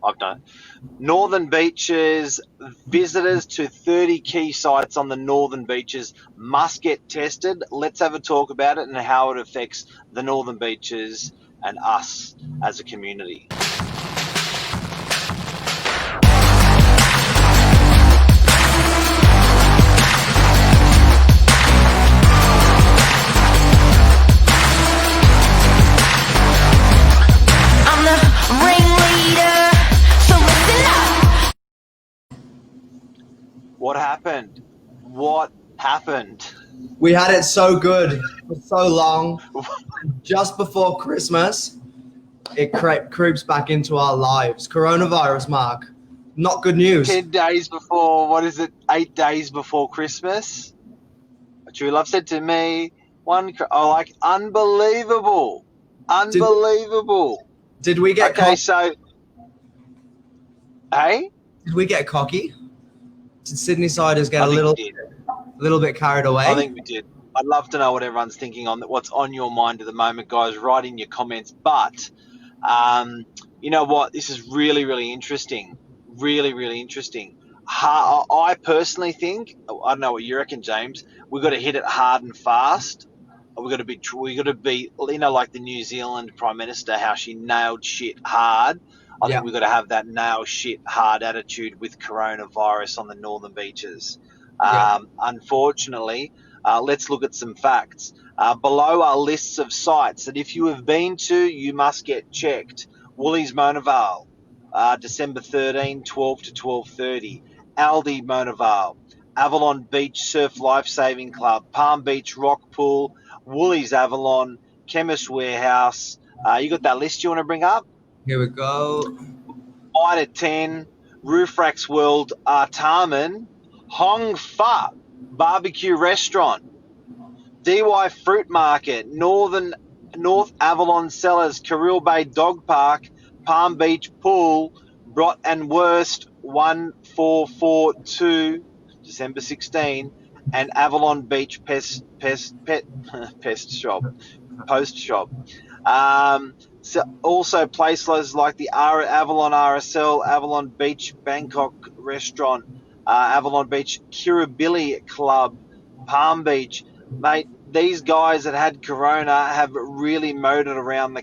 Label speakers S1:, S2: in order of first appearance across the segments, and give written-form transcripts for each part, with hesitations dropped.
S1: I've done it. Northern Beaches, visitors to 30 key sites on the Northern Beaches must get tested. Let's have a talk about it and how it affects the Northern Beaches and us as a community.
S2: I'm the ringleader, so listen up.
S1: What happened? What happened?
S3: We had it so good for so long. Just before Christmas, it creeps back into our lives. Coronavirus, Mark. Not good news.
S1: 10 days before, what is it, 8 days before Christmas? A true love said to me, unbelievable. Unbelievable.
S3: Did we get
S1: Okay,
S3: cocky?
S1: so, hey?
S3: Did we get cocky? Did Sydney Siders get
S1: I
S3: a
S1: think
S3: little
S1: we did.
S3: bit carried away?
S1: I think we did. I'd love to know what everyone's thinking on what's on your mind at the moment, guys. Write in your comments. But you know what? This is really, really interesting. Really, really interesting. I personally think, I don't know what you reckon, James. We've got to hit it hard and fast. We've got to be, like the New Zealand Prime Minister, how she nailed shit hard. I think we've got to have that nail shit hard attitude with coronavirus on the Northern Beaches. Unfortunately, let's look at some facts. Below are lists of sites that if you have been to, you must get checked. Woolies Monavale, December 13, 12 to 12:30. Aldi Monavale, Avalon Beach Surf Lifesaving Club, Palm Beach Rock Pool, Woolies Avalon, Chemist Warehouse. You got that list you want to bring up?
S3: Here we go.
S1: Mitre 10, Roof Racks World, Artarmon, Hong Fa Barbecue Restaurant, DY Fruit Market, North Avalon Cellars, Carril Bay Dog Park, Palm Beach Pool, Brott and Worst 1442, December 16, and Avalon Beach Pest Shop, Post Shop. So also places like the Avalon RSL, Avalon Beach Bangkok Restaurant, Avalon Beach Kirribilli Club, Palm Beach. Mate, these guys that had corona have really motored around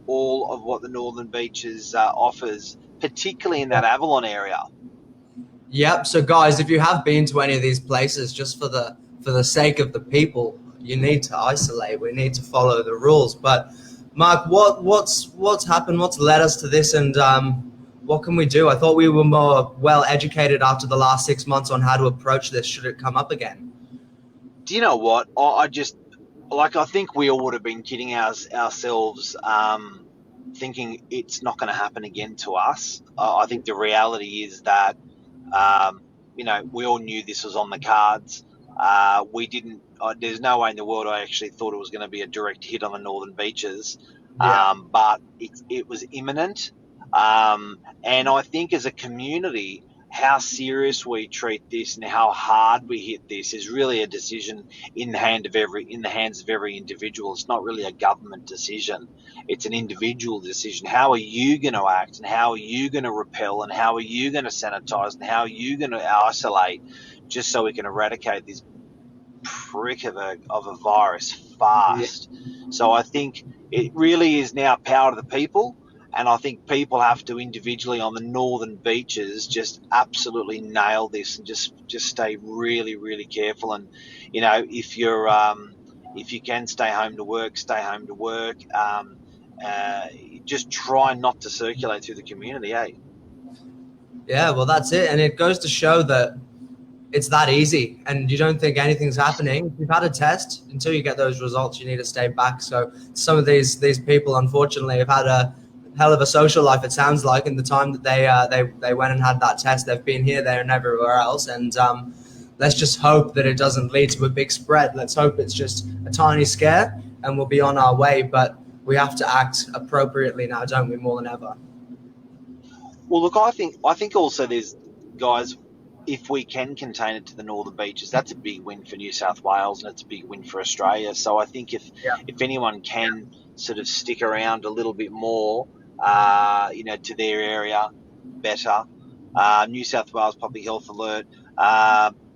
S1: all of what the Northern Beaches offers, particularly in that Avalon area.
S3: Yep. So guys, if you have been to any of these places, just for the sake of the people, you need to isolate. We need to follow the rules. But Mark, what's happened? What's led us to this? And what can we do? I thought we were more well educated after the last 6 months on how to approach this should it come up again.
S1: Do you know what? I think we all would have been kidding ourselves, thinking it's not going to happen again to us. I think the reality is that, we all knew this was on the cards. We didn't. There's no way in the world I actually thought it was going to be a direct hit on the Northern Beaches, but it was imminent. And I think as a community, how serious we treat this and how hard we hit this is really a decision in the hands of every individual. It's not really a government decision. It's an individual decision. How are you going to act, and how are you going to repel, and how are you going to sanitize, and how are you going to isolate, just so we can eradicate this prick of a virus fast. So I think it really is now power to the people. And I think people have to individually on the Northern Beaches just absolutely nail this and just stay really, really careful. And, if you can stay home to work, stay home to work. Just try not to circulate through the community, eh?
S3: Yeah, well, that's it. And it goes to show that it's that easy and you don't think anything's happening. If you've had a test, until you get those results, you need to stay back. So some of these people, unfortunately, have had a hell of a social life, it sounds like, in the time that they went and had that test. They've been here, there, and everywhere else. And let's just hope that it doesn't lead to a big spread. Let's hope it's just a tiny scare and we'll be on our way. But we have to act appropriately now, don't we, more than ever?
S1: Well, look, I think also there's, guys, if we can contain it to the Northern Beaches, that's a big win for New South Wales and it's a big win for Australia. So I think if anyone can sort of stick around a little bit more, to their area better. New South Wales Public Health Alert.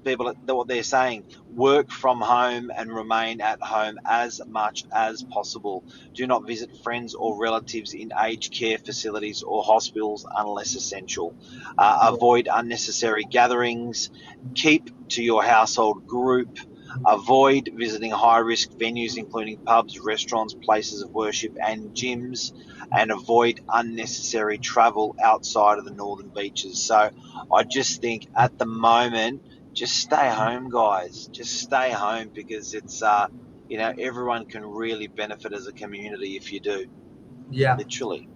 S1: People, what they're saying, work from home and remain at home as much as possible. Do not visit friends or relatives in aged care facilities or hospitals unless essential. Avoid unnecessary gatherings. Keep to your household group. Avoid visiting high-risk venues, including pubs, restaurants, places of worship, and gyms, and avoid unnecessary travel outside of the northern beaches. So I just think at the moment, just stay home, guys. Just stay home, because it's, everyone can really benefit as a community if you do.
S3: Yeah.
S1: Literally.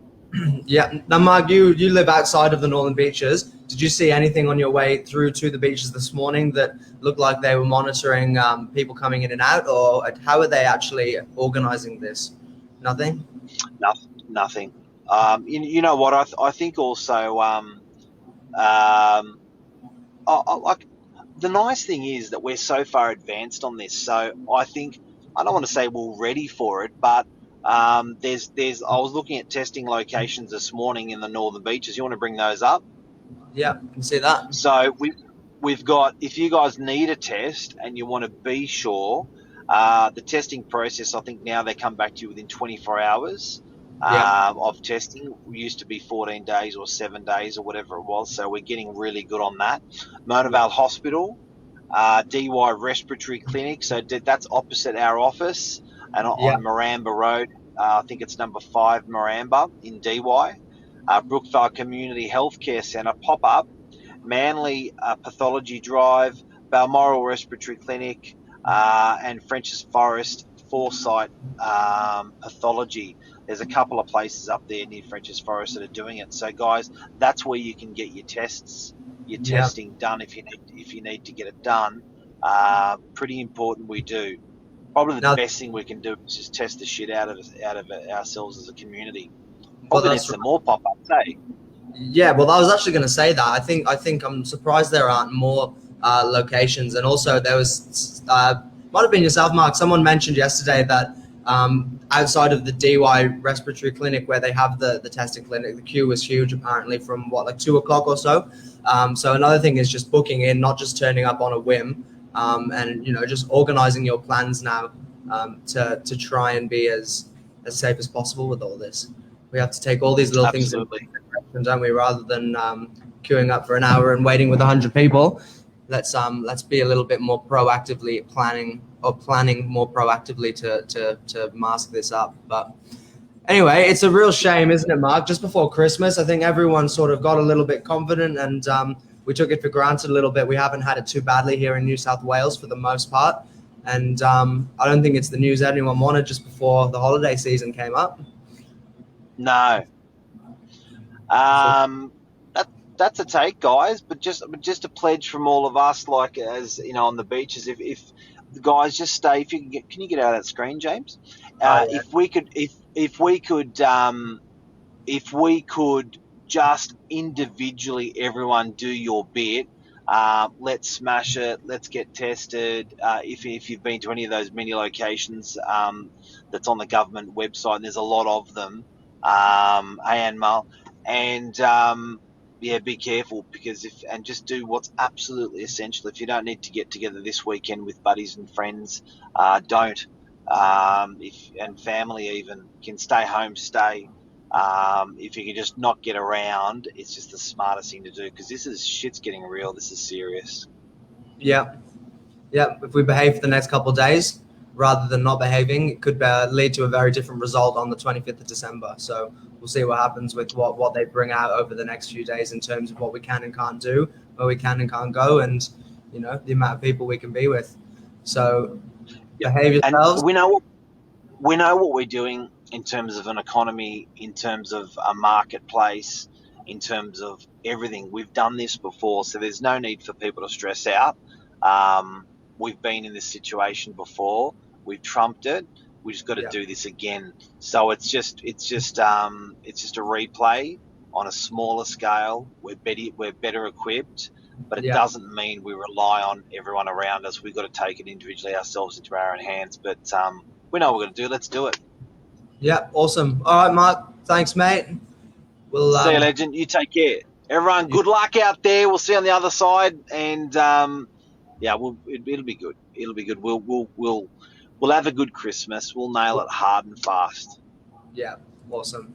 S3: Yeah. Now, Mark, you live outside of the northern beaches. Did you see anything on your way through to the beaches this morning that looked like they were monitoring people coming in and out, or how are they actually organizing this? Nothing?
S1: Nothing. You know what? I think also, like, the nice thing is that we're so far advanced on this. So I think, I don't want to say we're ready for it, but I was looking at testing locations this morning in the northern beaches. You want to bring those up?
S3: Yeah, I can see that.
S1: So we've got, if you guys need a test and you want to be sure, the testing process, I think now they come back to you within 24 hours of testing. We used to be 14 days or 7 days or whatever it was. So we're getting really good on that. Mona Vale Hospital, DY Respiratory Clinic. So that's opposite our office and on Maramba Road. I think it's number 5 Maramba in DY. Brookvale Community Healthcare Centre, pop-up. Manly Pathology Drive, Balmoral Respiratory Clinic, and French's Forest Foresight Pathology. There's a couple of places up there near French's Forest that are doing it. So, guys, that's where you can get your testing done if you need to get it done. Pretty important we do. Probably the best thing we can do is just test the shit out of ourselves as a community. Probably need some more pop-ups, eh?
S3: Yeah, well, I was actually going to say that. I think I'm surprised there aren't more locations. And also there was, might have been yourself, Mark, someone mentioned yesterday that outside of the DY Respiratory Clinic where they have the testing clinic, the queue was huge apparently from 2 o'clock or so. So another thing is just booking in, not just turning up on a whim, and, just organizing your plans now to try and be as safe as possible with all this. We have to take all these little things into consideration, don't we? Rather than queuing up for an hour and waiting with 100 people, let's be a little bit more proactively planning more proactively to mask this up. But anyway, it's a real shame, isn't it, Mark? Just before Christmas, I think everyone sort of got a little bit confident and we took it for granted a little bit. We haven't had it too badly here in New South Wales for the most part. And I don't think it's the news anyone wanted just before the holiday season came up.
S1: No. That's a take, guys, but just a pledge from all of us, as on the beaches, if the guys just stay, can you get out of that screen, James? If we could just individually, everyone do your bit. Let's smash it. Let's get tested. If you've been to any of those many locations that's on the government website, and there's a lot of them, Ayanmal, and be careful, because and just do what's absolutely essential. If you don't need to get together this weekend with buddies and friends, don't. And family even can stay home, stay. If you can just not get around, it's just the smartest thing to do, because shit's getting real. This is serious. Yeah.
S3: If we behave for the next couple of days rather than not behaving, it could lead to a very different result on the 25th of December. So we'll see what happens with what they bring out over the next few days in terms of what we can and can't do, where we can and can't go, and the amount of people we can be with. So behave yourselves.
S1: And we know what we're doing in terms of an economy, in terms of a marketplace, in terms of everything. We've done this before, so there's no need for people to stress out. We've been in this situation before. We've trumped it. We just got to do this again. So it's just a replay on a smaller scale. We're better equipped, but it doesn't mean we rely on everyone around us. We've got to take it individually ourselves into our own hands. But we know what we're going to do. Let's do it.
S3: Yeah, awesome. All right, Mark. Thanks, mate. We'll
S1: See you, legend. You take care. Everyone, good luck out there. We'll see you on the other side, and yeah, it'll be good. It'll be good. We'll have a good Christmas. We'll nail it hard and fast.
S3: Yeah, awesome.